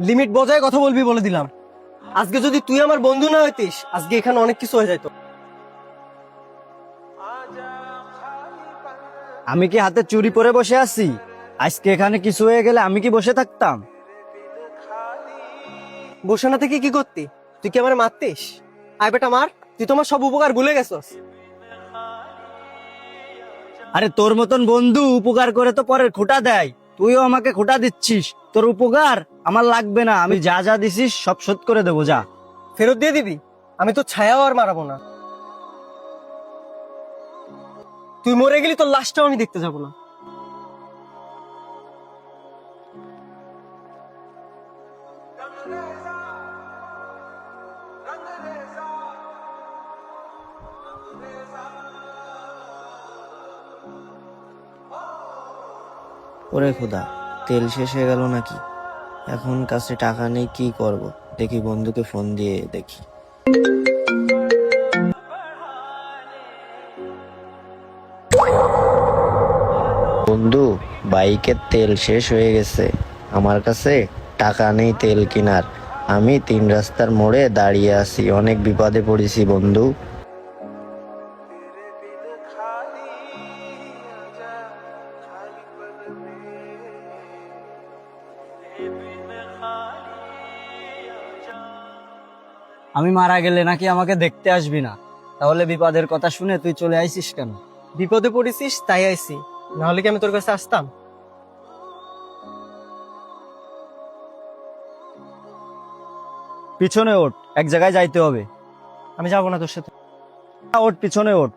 Limit বজায় কথা বলবি বলে দিলাম। আজকে যদি তুই আমার বন্ধু না হইতিস, আজকে এখানে অনেক কিছু হয়ে যেত। আমি কি হাতে চুরি পরে বসে আছি? আজকে এখানে কিছু হয়ে গেলে আমি কি বসে থাকতাম? বসে না থেকে কি করতি? তুই কি আমার মারতিস? আয় বেটা মার, তুই তোমার সব উপকার ভুলে গেছস। আরে তোর মতন বন্ধু উপকার করে তো পরের খোঁটা দেয়, তুইও আমাকে খোঁটা দিচ্ছিস। তোর উপকার আমার লাগবে না, আমি যা যা দিছিস সব শোধ করে দেবো, যা। ফেরত দিয়ে দিবি? আমি তো ছায়াও আর মারাবো না। তুই মরে গেলি, তোর লাশটাও আমি দেখতে যাবো না। ওরে খোদা, তেল শেষ হয়ে গেল নাকি? এখন কাছে টাকা নেই, কি করব? দেখি বন্ধুকে ফোন দিয়ে দেখি। বন্ধু, বাইকের তেল শেষ হয়ে গেছে, আমার কাছে টাকা নেই তেল কেনার। আমি 3 রাস্তার মোড়ে দাঁড়িয়ে আছি, অনেক বিপদে পড়েছি বন্ধু। আমি মারা গেলে নাকি আমাকে দেখতে আসবি না? তাহলে বিপদের কথা শুনে তুই চলে আইছিস কেন? বিপদে পড়েছিস তাই আইছি, না হলে কি আমি তোর কাছে আসতাম? পিছনে ওঠ, এক জায়গায় যাইতে হবে। আমি যাবো না তোর সাথে। ওঠ, পিছনে ওঠ।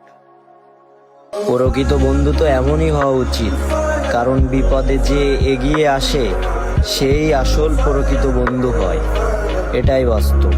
প্রকৃত বন্ধু তো এমনই হওয়া উচিত, কারণ বিপদে যে এগিয়ে আসে সেই আসল প্রকৃত বন্ধু হয়, এটাই বাস্তব।